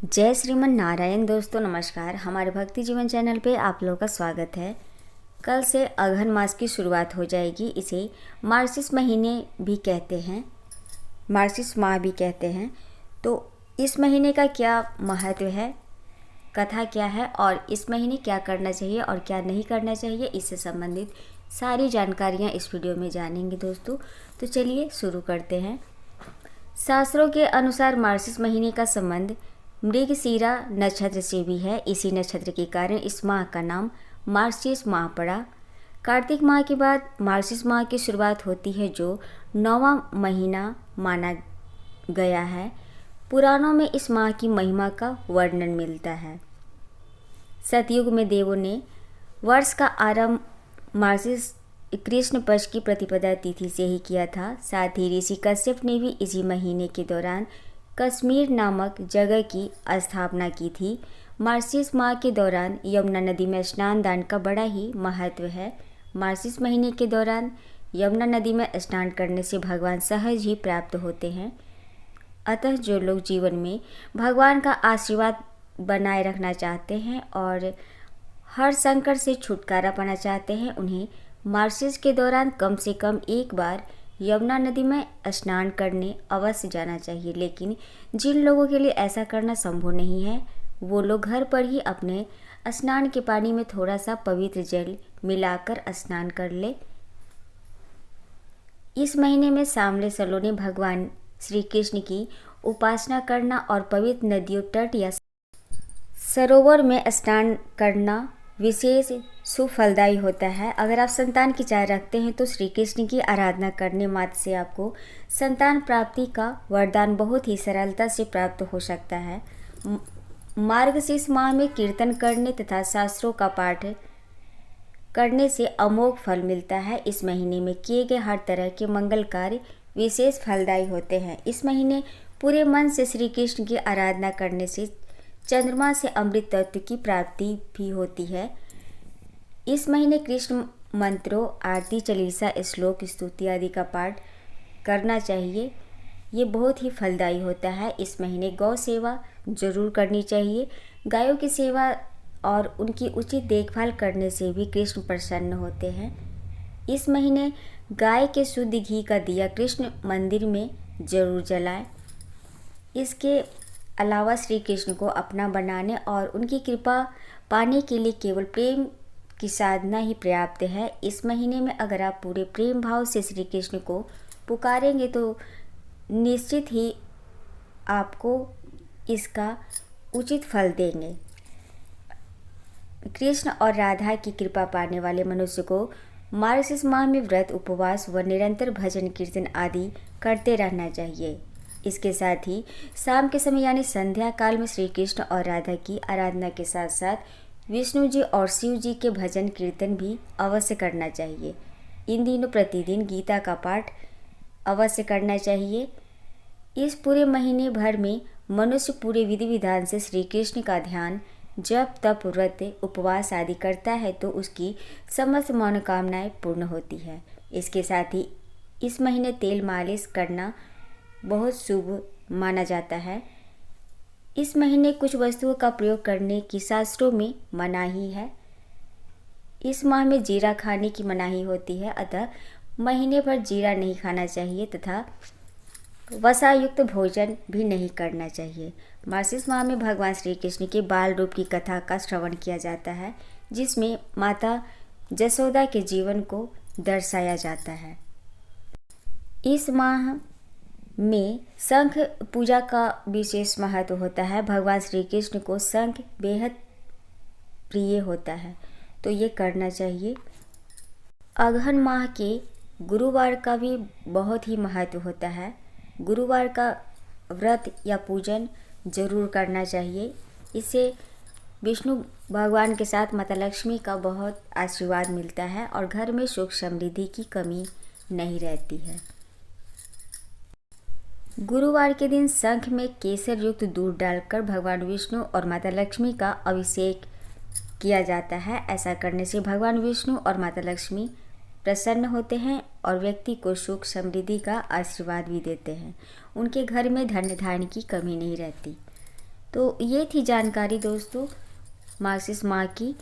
जय श्रीमन नारायण। दोस्तों नमस्कार। हमारे भक्ति जीवन चैनल पे आप लोगों का स्वागत है। कल से अघन मास की शुरुआत हो जाएगी। इसे मार्गशीर्ष महीने भी कहते हैं, मार्गशीर्ष माह भी कहते हैं। तो इस महीने का क्या महत्व है, कथा क्या है और इस महीने क्या करना चाहिए और क्या नहीं करना चाहिए, इससे संबंधित सारी जानकारियाँ इस वीडियो में जानेंगे दोस्तों। तो चलिए शुरू करते हैं। शास्त्रों के अनुसार मार्गशीर्ष महीने का संबंध मृगशिरा नक्षत्र से भी है। इसी नक्षत्र के कारण इस माह का नाम मार्गशीर्ष माह पड़ा। कार्तिक माह के बाद मार्गशीर्ष माह की शुरुआत होती है, जो 9वां महीना माना गया है। पुराणों में इस माह की महिमा का वर्णन मिलता है। सतयुग में देवों ने वर्ष का आरंभ मार्गशीर्ष कृष्ण पक्ष की प्रतिपदा तिथि से ही किया था। साथ ही ऋषि कश्यप ने भी इसी महीने के दौरान कश्मीर नामक जगह की स्थापना की थी। मार्गशीर्ष माह के दौरान यमुना नदी में स्नान दान का बड़ा ही महत्व है। मार्गशीर्ष महीने के दौरान यमुना नदी में स्नान करने से भगवान सहज ही प्राप्त होते हैं। अतः जो लोग जीवन में भगवान का आशीर्वाद बनाए रखना चाहते हैं और हर संकट से छुटकारा पाना चाहते हैं, उन्हें मार्गशीर्ष के दौरान कम से कम एक बार यमुना नदी में स्नान करने अवश्य जाना चाहिए। लेकिन जिन लोगों के लिए ऐसा करना संभव नहीं है, वो लोग घर पर ही अपने स्नान के पानी में थोड़ा सा पवित्र जल मिलाकर स्नान कर ले। इस महीने में सांवले सलों ने भगवान श्री कृष्ण की उपासना करना और पवित्र नदियों, तट या सरोवर में स्नान करना विशेष सुफलदायी होता है। अगर आप संतान की चाह रखते हैं तो श्री कृष्ण की आराधना करने मात्र से आपको संतान प्राप्ति का वरदान बहुत ही सरलता से प्राप्त हो सकता है। मार्गशीर्ष माह में कीर्तन करने तथा शास्त्रों का पाठ करने से अमोघ फल मिलता है। इस महीने में किए गए हर तरह के मंगल कार्य विशेष फलदायी होते हैं। इस महीने पूरे मन से श्री कृष्ण की आराधना करने से चंद्रमा से अमृत तत्व की प्राप्ति भी होती है। इस महीने कृष्ण मंत्रों, आरती, चालीसा, श्लोक, स्तुति आदि का पाठ करना चाहिए। ये बहुत ही फलदायी होता है। इस महीने गौ सेवा जरूर करनी चाहिए। गायों की सेवा और उनकी उचित देखभाल करने से भी कृष्ण प्रसन्न होते हैं। इस महीने गाय के शुद्ध घी का दिया कृष्ण मंदिर में जरूर जलाएं। इसके अलावा श्री कृष्ण को अपना बनाने और उनकी कृपा पाने के लिए केवल प्रेम की साधना ही पर्याप्त है। इस महीने में अगर आप पूरे प्रेम भाव से श्री कृष्ण को पुकारेंगे तो निश्चित ही आपको इसका उचित फल देंगे। कृष्ण और राधा की कृपा पाने वाले मनुष्य को मार्गशीर्ष माह में व्रत, उपवास व निरंतर भजन कीर्तन आदि करते रहना चाहिए। इसके साथ ही शाम के समय यानी संध्या काल में श्री कृष्ण और राधा की आराधना के साथ साथ विष्णु जी और शिव जी के भजन कीर्तन भी अवश्य करना चाहिए। इन दिनों प्रतिदिन गीता का पाठ अवश्य करना चाहिए। इस पूरे महीने भर में मनुष्य पूरे विधि विधान से श्री कृष्ण का ध्यान, जप, तप, व्रत, उपवास आदि करता है तो उसकी समस्त मनोकामनाएं पूर्ण होती है। इसके साथ ही इस महीने तेल मालिश करना बहुत शुभ माना जाता है। इस महीने कुछ वस्तुओं का प्रयोग करने की शास्त्रों में मनाही है। इस माह में जीरा खाने की मनाही होती है, अतः महीने भर जीरा नहीं खाना चाहिए तथा वसायुक्त भोजन भी नहीं करना चाहिए। मार्गशीर्ष माह में भगवान श्री कृष्ण के बाल रूप की कथा का श्रवण किया जाता है, जिसमें माता जसोदा के जीवन को दर्शाया जाता है। इस माह में शंख पूजा का विशेष महत्व होता है। भगवान श्री कृष्ण को शंख बेहद प्रिय होता है, तो ये करना चाहिए। अघन माह के गुरुवार का भी बहुत ही महत्व होता है। गुरुवार का व्रत या पूजन जरूर करना चाहिए। इससे विष्णु भगवान के साथ माता लक्ष्मी का बहुत आशीर्वाद मिलता है और घर में सुख समृद्धि की कमी नहीं रहती है। गुरुवार के दिन शंख में केसर युक्त दूध डालकर भगवान विष्णु और माता लक्ष्मी का अभिषेक किया जाता है। ऐसा करने से भगवान विष्णु और माता लक्ष्मी प्रसन्न होते हैं और व्यक्ति को सुख समृद्धि का आशीर्वाद भी देते हैं। उनके घर में धन धान्य की कमी नहीं रहती। तो ये थी जानकारी दोस्तों मार्गशीर्ष माह की।